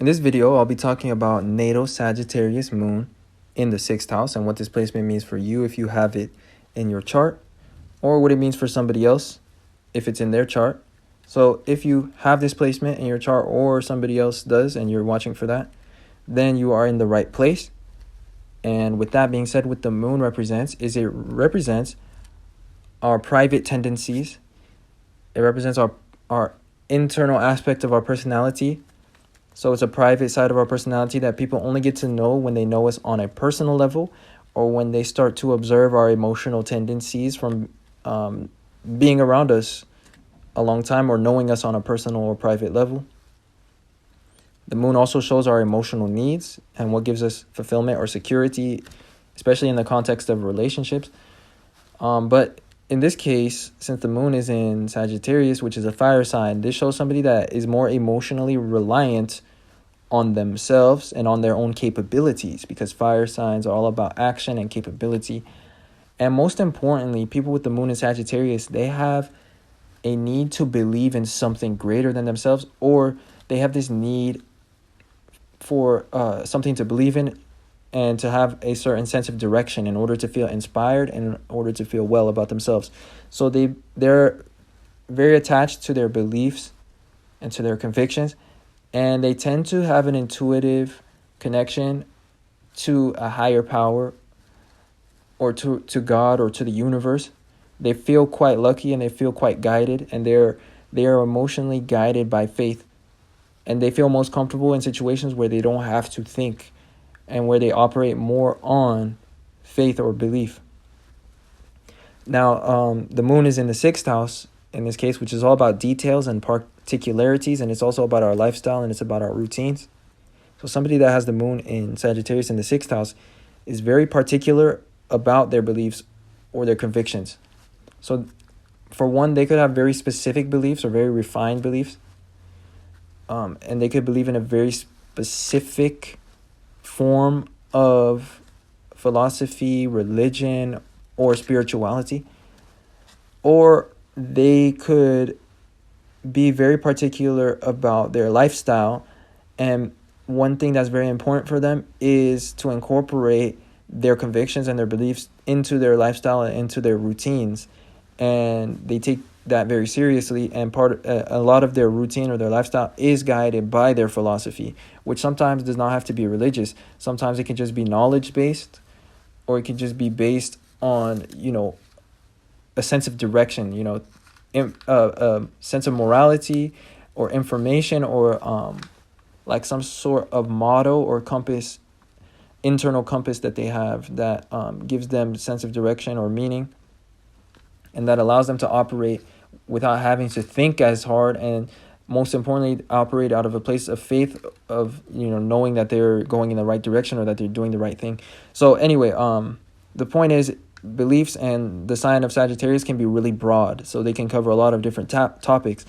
In this video, I'll be talking about natal Sagittarius moon in the 6th house and what this placement means for you if you have it in your chart, or what it means for somebody else if it's in their chart. So if you have this placement in your chart or somebody else does and you're watching for that, then you are in the right place. And with that being said, what the moon represents is it represents our private tendencies. It represents our internal aspect of our personality. So it's a private side of our personality that people only get to know when they know us on a personal level, or when they start to observe our emotional tendencies from being around us a long time or knowing us on a personal or private level. The moon also shows our emotional needs and what gives us fulfillment or security, especially in the context of relationships. But in this case, since the moon is in Sagittarius, which is a fire sign, this shows somebody that is more emotionally reliant on themselves and on their own capabilities, because fire signs are all about action and capability. And most importantly, people with the moon in Sagittarius, they have a need to believe in something greater than themselves, or they have this need for something to believe in and to have a certain sense of direction in order to feel inspired and in order to feel well about themselves. So they're very attached to their beliefs and to their convictions, and they tend to have an intuitive connection to a higher power, or to God, or to the universe. They feel quite lucky and they feel quite guided, and they are emotionally guided by faith. And they feel most comfortable in situations where they don't have to think and where they operate more on faith or belief. Now, the moon is in the 6th house in this case, which is all about details and particularities, and it's also about our lifestyle and it's about our routines. So somebody that has the moon in Sagittarius in the 6th house is very particular about their beliefs or their convictions. So for one, they could have very specific beliefs or very refined beliefs. And they could believe in a very specific form of philosophy, religion, or spirituality. Or they could be very particular about their lifestyle. And one thing that's very important for them is to incorporate their convictions and their beliefs into their lifestyle and into their routines. And they take that very seriously, and a lot of their routine or their lifestyle is guided by their philosophy, which sometimes does not have to be religious. Sometimes it can just be knowledge based, or it can just be based on a sense of direction, a sense of morality or information, or like some sort of motto or compass, internal compass that they have that gives them a sense of direction or meaning, and that allows them to operate without having to think as hard, and most importantly, operate out of a place of faith, of knowing that they're going in the right direction or that they're doing the right thing. So anyway, the point is, beliefs and the sign of Sagittarius can be really broad, so they can cover a lot of different topics.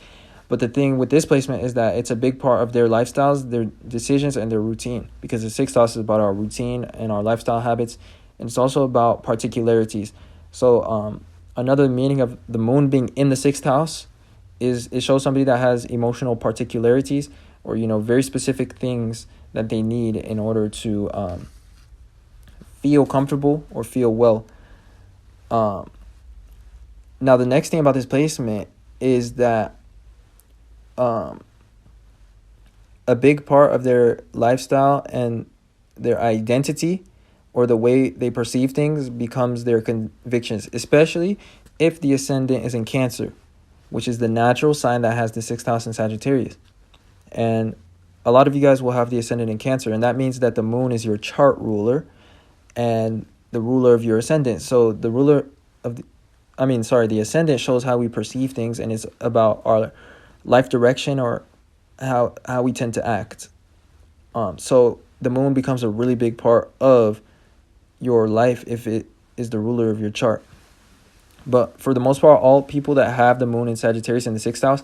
But the thing with this placement is that it's a big part of their lifestyles, their decisions, and their routine, because the 6th house is about our routine and our lifestyle habits, and it's also about particularities. So another meaning of the moon being in the 6th house is it shows somebody that has emotional particularities, or very specific things that they need in order to feel comfortable or feel well. Now the next thing about this placement is that a big part of their lifestyle and their identity, or the way they perceive things, becomes their convictions, especially if the ascendant is in Cancer, which is the natural sign that has the 6th house in Sagittarius. And a lot of you guys will have the ascendant in Cancer, and that means that the moon is your chart ruler and the ruler of your ascendant. So the ascendant shows how we perceive things, and it's about our life direction, or how we tend to act. So the moon becomes a really big part of your life if it is the ruler of your chart. But for the most part, all people that have the moon in Sagittarius in the 6th house,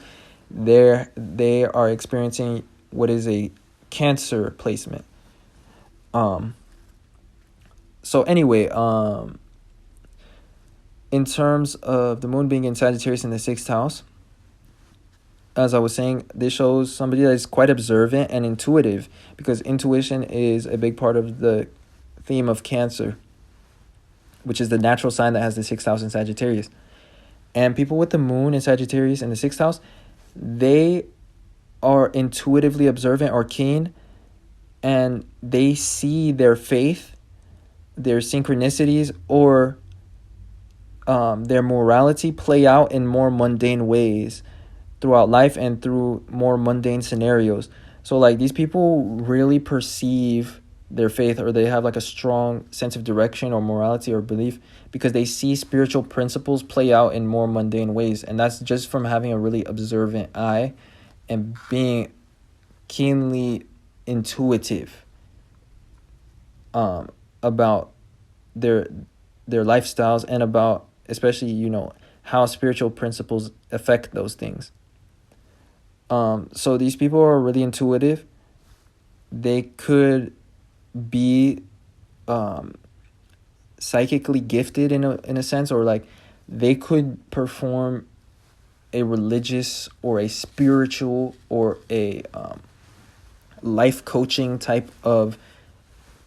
they are experiencing what is a Cancer placement. So anyway, in terms of the moon being in Sagittarius in the 6th house, as I was saying, this shows somebody that is quite observant and intuitive, because intuition is a big part of the theme of Cancer, which is the natural sign that has the 6th house in Sagittarius. And people with the moon in Sagittarius in the 6th house, they are intuitively observant or keen, and they see their faith, their synchronicities, or their morality play out in more mundane ways throughout life and through more mundane scenarios. So like these people really perceive their faith, or they have like a strong sense of direction or morality or belief, because they see spiritual principles play out in more mundane ways. And that's just from having a really observant eye and being keenly intuitive about their lifestyles, and about especially, you know, how spiritual principles affect those things. So these people are really intuitive. They could be psychically gifted in a sense, or like they could perform a religious or a spiritual or a life coaching type of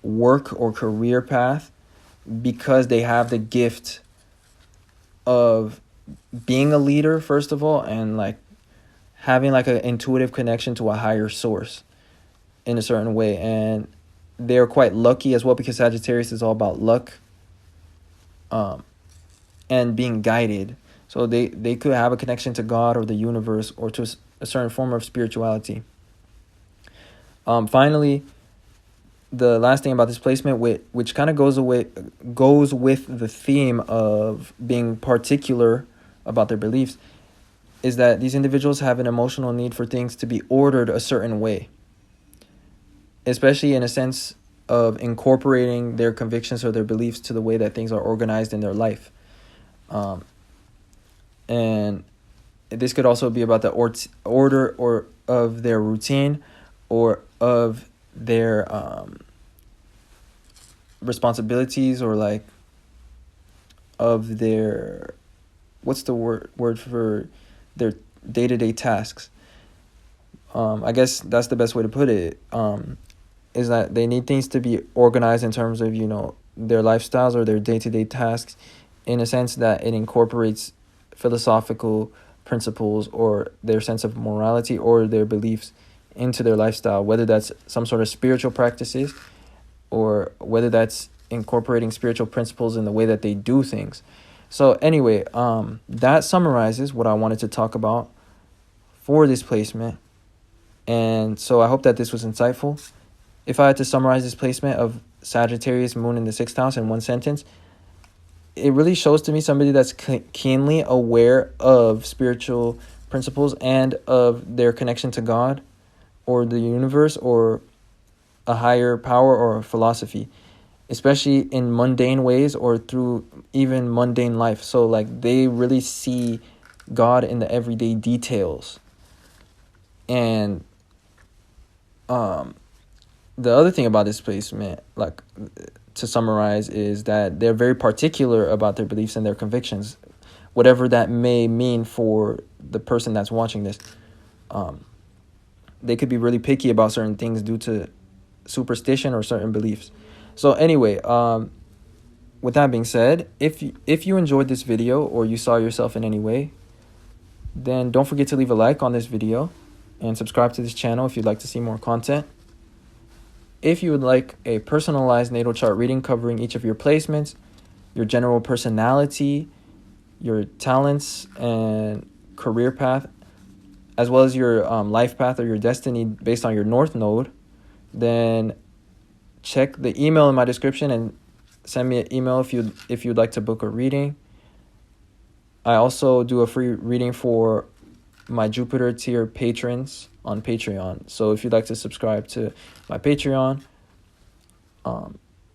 work or career path, because they have the gift of being a leader, first of all, and like having like an intuitive connection to a higher source in a certain way. And they're quite lucky as well, because Sagittarius is all about luck and being guided. So they could have a connection to God or the universe, or to a certain form of spirituality. Finally, the last thing about this placement, which kind of goes with the theme of being particular about their beliefs, is that these individuals have an emotional need for things to be ordered a certain way, especially in a sense of incorporating their convictions or their beliefs to the way that things are organized in their life. And this could also be about the order or of their routine, or of their responsibilities, or like of their, what's the word for their day-to-day tasks. I guess that's the best way to put it, is that they need things to be organized in terms of, you know, their lifestyles or their day-to-day tasks, in a sense that it incorporates philosophical principles or their sense of morality or their beliefs into their lifestyle, whether that's some sort of spiritual practices, or whether that's incorporating spiritual principles in the way that they do things. So anyway, that summarizes what I wanted to talk about for this placement. And so I hope that this was insightful. If I had to summarize this placement of Sagittarius moon in the 6th house in one sentence, it really shows to me somebody that's keenly aware of spiritual principles and of their connection to God or the universe or a higher power or a philosophy, especially in mundane ways or through even mundane life. So like they really see God in the everyday details. And the other thing about this placement, like to summarize, is that they're very particular about their beliefs and their convictions, whatever that may mean for the person that's watching this. They could be really picky about certain things due to superstition or certain beliefs. So anyway, with that being said, if you enjoyed this video or you saw yourself in any way, then don't forget to leave a like on this video and subscribe to this channel if you'd like to see more content. If you would like a personalized natal chart reading covering each of your placements, your general personality, your talents and career path, as well as your life path or your destiny based on your North Node, then check the email in my description and send me an email if you'd like to book a reading. I also do a free reading for my Jupiter tier patrons on Patreon. So if you'd like to subscribe to my Patreon,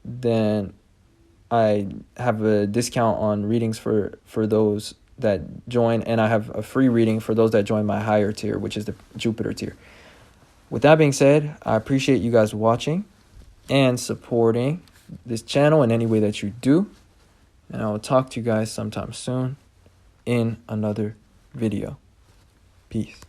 then I have a discount on readings for those that join, and I have a free reading for those that join my higher tier, which is the Jupiter tier. With that being said, I appreciate you guys watching and supporting this channel in any way that you do, and I will talk to you guys sometime soon in another video. Peace.